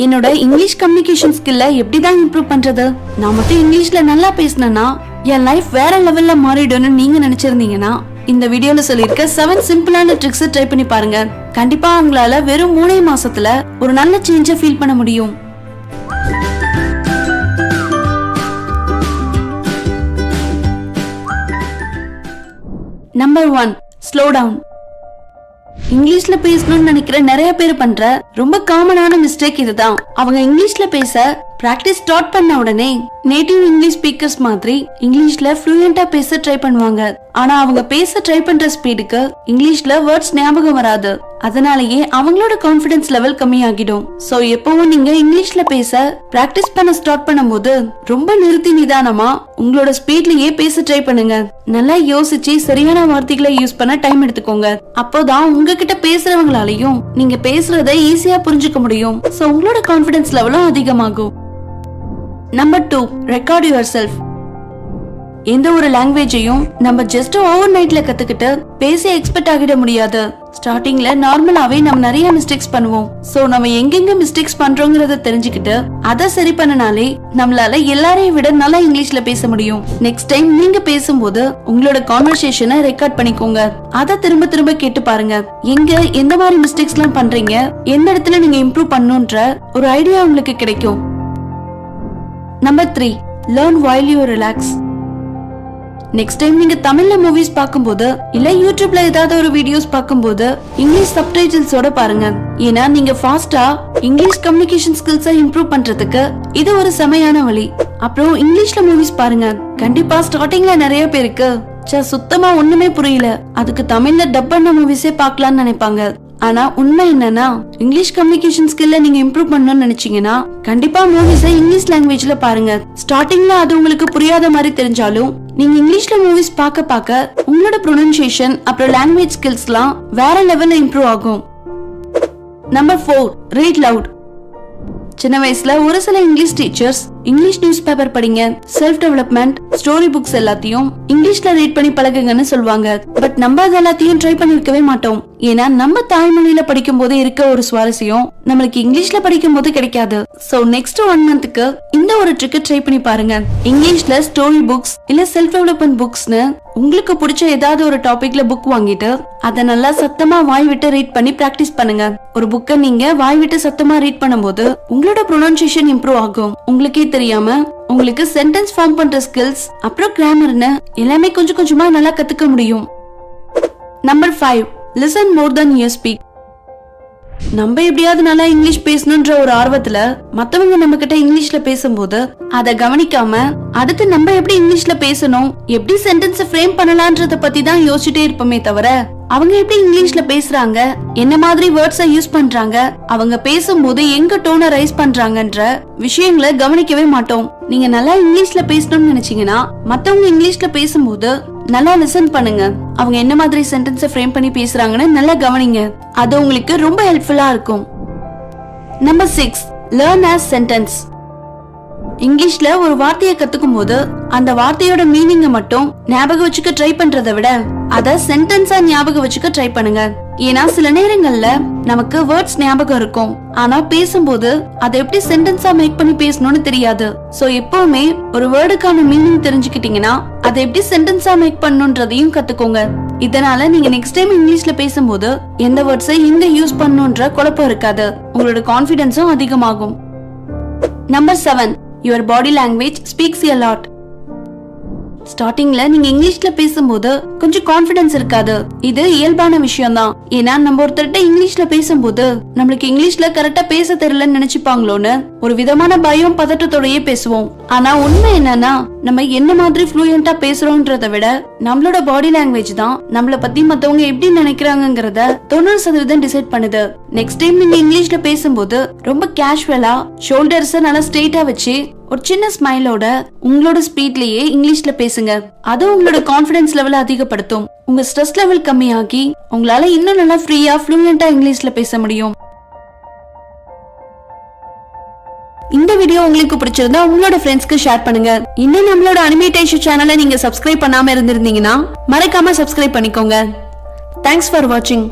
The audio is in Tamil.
என்னோட இங்கிலீஷ் கம்யூனிகேஷன் ஸ்கில்ல எப்படிதான் இம்ப்ரூவ் பண்றது? நான் மட்டும் இங்கிலீஷ்ல நல்லா பேசினேன்னா என் லைஃப் வேற லெவல்ல மாறிடும்னு நீங்க நினைச்சிருந்தீங்கன்னா இந்த வீடியோல சொல்லிருக்க 7 சிம்பிளான ட்ரிக்ஸ் ட்ரை பண்ணி பாருங்க. கண்டிப்பா உங்களால வெறும் 3 மாசத்துல ஒரு நல்ல சேஞ்ச ஃபீல் பண்ண முடியும். Number 1, slow down. இங்கிலீஷ்ல பேசணும்னு நினைக்கிற நிறைய பேர் பண்ற ரொம்ப காமனான மிஸ்டேக் இதுதான். அவங்க இங்கிலீஷ்ல பேச பிராக்டிஸ் ஸ்டார்ட் பண்ண உடனே நேட்டிவ் இங்கிலீஷ் ஸ்பீக்கர்ஸ் மாதிரி இங்கிலீஷ்ல ஃப்ளூயண்டா பேச ட்ரை பண்ணுவாங்க. ஆனா அவங்க பேச ட்ரை பண்ற ஸ்பீடுக்கு இங்கிலீஷ்ல வேர்ட்ஸ் ஞாபகம் வராது. அதனாலேயே அவங்களோட கான்பிடன்ஸ் லெவல் கம்மியாகிடும். சோ எப்பவும் நீங்க இங்கிலீஷ்ல பேச பிராக்டிஸ் பண்ண ஸ்டார்ட் பண்ணும்போது ரொம்ப நிறுத்தி நிதானமா உங்களோட ஸ்பீட்லயே பேச ட்ரை பண்ணுங்க. நல்லா யோசிச்சு சரியான வார்த்தைகளை யூஸ் பண்ண டைம் எடுத்துக்கோங்க. அப்போதான் உங்ககிட்ட பேசுறவங்களாலையும் நீங்க பேசுறத ஈஸியா புரிஞ்சுக்க முடியும். சோ உங்களோட கான்பிடன்ஸ் லெவலும் அதிகமாகும். Number 2, record your self. எந்த ஒரு லாங்குவேஜையும் நம்ம ஜஸ்ட் ஓவர் நைட்ல கத்துக்கிட்டு பேசி எக்ஸ்பெக்ட் ஆகிட முடியாது. ஸ்டார்டிங்ல நார்மலாவே நம்ம நிறைய மிஸ்டேக்ஸ் பண்ணுவோம். சோ நம்ம எங்கெங்க மிஸ்டேக்ஸ் பண்றோங்கறத தெரிஞ்சுக்கிட்டு அதை சரி பண்ணனாலே நம்மளால எல்லாரையும் விட நல்லா இங்கிலீஷ்ல பேச முடியும். நெக்ஸ்ட் டைம் நீங்க பேசும்போது உங்களோட கான்வர்சேஷனை ரெக்கார்ட் பண்ணிக்கோங்க. அதை திரும்ப திரும்ப கேட்டு பாருங்க. எங்க எந்த மாதிரி மிஸ்டேக்ஸ் எல்லாம் பண்றீங்க, எந்த இடத்துல நீங்க இம்ப்ரூவ் பண்ணணும்ன்ற ஒரு ஐடியா உங்களுக்கு கிடைக்கும். Number 3, learn while you relax. Next time நீங்க தமிழ்ல மூவிஸ் பாக்கும்போது இல்ல யூடியூப்ல ஏதாவது ஒரு வீடியோஸ் பாக்கும்போது இங்கிலீஷ் சப்டைட்டில்ஸோட பாருங்க. ஏன்னா நீங்க ஃபாஸ்டா இங்கிலீஷ் கம்யூனிகேஷன் ஸ்கில்ஸை இம்ப்ரூவ் பண்றதுக்கு இது ஒரு செமையான வழி. அப்புறம் இங்கிலீஷ்ல மூவிஸ் பாருங்க. கண்டிப்பா ஸ்டார்டிங்ல நிறைய பேருக்கு சுத்தமா ஒண்ணுமே புரியல, அதுக்கு தமிழ்ல டப் பண்ண மூவிஸே பாக்கலாம்னு நினைப்பாங்க. ஆனா உண்மை என்னன்னா இங்கிலீஷ் கம்யூனிகேஷன் ஸ்கில்ல நீங்க இம்ப்ரூவ் பண்ணணும்னு நினைச்சீங்கன்னா கண்டிப்பா மூவிஸை இங்கிலீஷ் லாங்குவேஜ்ல பாருங்க. ஸ்டார்டிங்ல அது உங்களுக்கு புரியாத மாதிரி தெரிஞ்சாலும் நீங்க இங்கிலீஷ்ல மூவிஸ் பார்க்க உங்களோட ப்ரொனன்சியேஷன் அப்புறம் லாங்குவேஜ் ஸ்கில்ஸ்லாம் வேற லெவல்ல இம்ப்ரூவ் ஆகும். Number 4, read loud. சின்ன வயசுல ஒரு சில English teachers English news paper படிங்க, செல்ஃப் டெவலப்மெண்ட், ஸ்டோரி புக்ஸ் எல்லாத்தையும் இங்கிலீஷ்ல ரீட் பண்ணி பழகுங்கன்னு சொல்லுவாங்க. பட் நம்ம அது எல்லாத்தையும் ட்ரை பண்ணிருக்கவே மாட்டோம். ஏன்னா நம்ம தாய்மொழியில படிக்கும் போது இருக்க ஒரு சுவாரஸ்யம் நம்மளுக்கு இங்கிலீஷ்ல படிக்கும் போது கிடைக்காது. சோ நெக்ஸ்ட் 1 மந்த்க்கு இந்த ஒரு ட்ரிக் ட்ரை பண்ணி பாருங்க. இங்கிலீஷ்ல ஸ்டோரி புக்ஸ் இல்ல செல்ஃப் டெவலப்மெண்ட் புக்ஸ்னு உங்களுக்கு பிடிச்ச ஏதாவது ஒரு டாபிக்ல புக் வாங்கிட்டு அதை நல்லா சத்தமா வாய் விட்டு ரீட் பண்ணி பிராக்டிஸ் பண்ணுங்க. ஒரு புக்கை நீங்க வாய் விட்டு சத்தமா ரீட் பண்ணும்போது உங்களோட ப்ரொனன்சியேஷன் இம்ப்ரூவ் ஆகும். உங்களுக்கே தெரியாம உங்களுக்கு சென்டென்ஸ் ஃபார்ம் பண்ற ஸ்கில்ஸ் அப்புறம் கிராமர்னு எல்லாமே கொஞ்சம் கொஞ்சமா நல்லா கத்துக்க முடியும். Number 5, listen more than you speak. நம்ம எப்படியாவது நல்லா இங்கிலீஷ் பேசணும்ன்ற ஒரு ஆர்வத்துல மத்தவங்க நம்ம கிட்ட இங்கிலீஷ்ல பேசும்போது அதை கவனிக்காம அடுத்து நம்ம எப்படி இங்கிலீஷ்ல பேசணும், எப்படி சென்டென்ஸ் ஃப்ரேம் பண்ணலாம்ன்றத பத்தி தான் யோசிச்சுட்டே இருப்போமே தவிர அவங்க எப்படி இங்கிலீஷ்ல பேசுறாங்க, என்ன மாதிரி வேர்ட்ஸை யூஸ் பண்றாங்க, அவங்க பேசும்போது எங்க டோனை ரைஸ் பண்றாங்கன்ற விஷயங்களை கவனிக்கவே மாட்டோம். நீங்க நல்லா இங்கிலீஷ்ல பேசணும்னு நினைச்சீங்கன்னா மத்தவங்க இங்கிலீஷ்ல பேசும்போது நல்லா லிசன் பண்ணுங்க. அவங்க என்ன மாதிரி சென்டென்ஸை ஃப்ரேம் பண்ணி பேசுறாங்கன்னு நல்லா கவனிங்க. அது உங்களுக்கு ரொம்ப ஹெல்ப்ஃபுல்லா இருக்கும். Number 6, learn as sentence. இங்கிலீஷ்ல ஒரு வார்த்தையை கத்துக்கும் போது அந்த வார்த்தையோட மீனிங்க மட்டும் ஞாபகம் வச்சுக்க ட்ரை பண்றதை விட அத சென்டென்ஸா ஞாபகம் வச்சுக்க ட்ரை பண்ணுங்க. ஏன்னா சில நேரங்கள்ல நமக்கு வேர்ட்ஸ் ஞாபகம் இருக்கும், ஆனா பேசும்போது அதை எப்படி சென்டென்ஸா மேக் பண்ணி பேசணும்னு தெரியாது. சோ எப்பவுமே ஒரு வேர்டுக்கான மீனிங் தெரிஞ்சுக்கிட்டீங்கன்னா அதை எப்படி சென்டென்ஸா மேக் பண்ணணும்ன்றதையும் கத்துக்கோங்க. இதனால நீங்க நெக்ஸ்ட் டைம் இங்கிலீஷ்ல பேசும்போது எந்த வேர்ட்ஸை எங்க யூஸ் பண்ணணும்ன்ற குழப்பம் இருக்காது. உங்களோட கான்பிடன்ஸும் அதிகமாகும். Number 7, your body language speaks a lot. ஸ்டார்டிங்ல நீங்க இங்கிலீஷ்ல பேசும்போது கொஞ்சம் கான்பிடன்ஸ் இருக்காது. இது இயல்பான விஷயம் தான். ஏன்னா நம்ம ஒருத்தர்கிட்ட இங்கிலீஷ்ல பேசும்போது நம்மளுக்கு இங்கிலீஷ்ல கரெக்டா பேச தெரியலன்னு நினைச்சுப்பாங்களோன்னு ஒரு விதமான பயம் பதட்டத்தோடயே பேசுவோம். ஆனா உண்மை என்னன்னா நம்ம என்ன மாதிரி ஃப்ளூயண்டா பேசுறோம்ன்றத விட நம்மளோட பாடி லாங்குவேஜ் தான் நம்மள பத்தி மத்தவங்க எப்படி நினைக்கிறாங்கங்கறத 90% டிசைட் பண்ணுது. நெக்ஸ்ட் டைம் நீங்க இங்கிலீஷ்ல பேசும்போது ரொம்ப கேஷுவலா ஷோல்டர்ஸ் நல்லா ஸ்ட்ரெயிட்டா வச்சு ஒரு சின்ன ஸ்மைலோட உங்களோட ஸ்பீட்லயே இங்கிலீஷ்ல பேசுங்க. அது உங்களோட கான்பிடன்ஸ் லெவலை அதிகப்படுத்தும். உங்க ஸ்ட்ரெஸ் லெவல் கம்மியாகி உங்களால இன்னும் நல்லா ஃப்ரீயா ஃப்ளூயண்டா இங்கிலீஷ்ல பேச முடியும். இந்த வீடியோ உங்களுக்கு பிடிச்சிருந்தா உங்களோட ஃப்ரெண்ட்ஸ்க்கு ஷேர் பண்ணுங்க. இன்னும் நம்மளோட அனிமேட்டேஷன் சேனலை நீங்க சப்ஸ்கிரைப் பண்ணாம இருந்திருந்தீங்கன்னா மறக்காம சப்ஸ்கிரைப் பண்ணிக்கோங்க. தேங்க்ஸ் ஃபார் வாட்சிங்.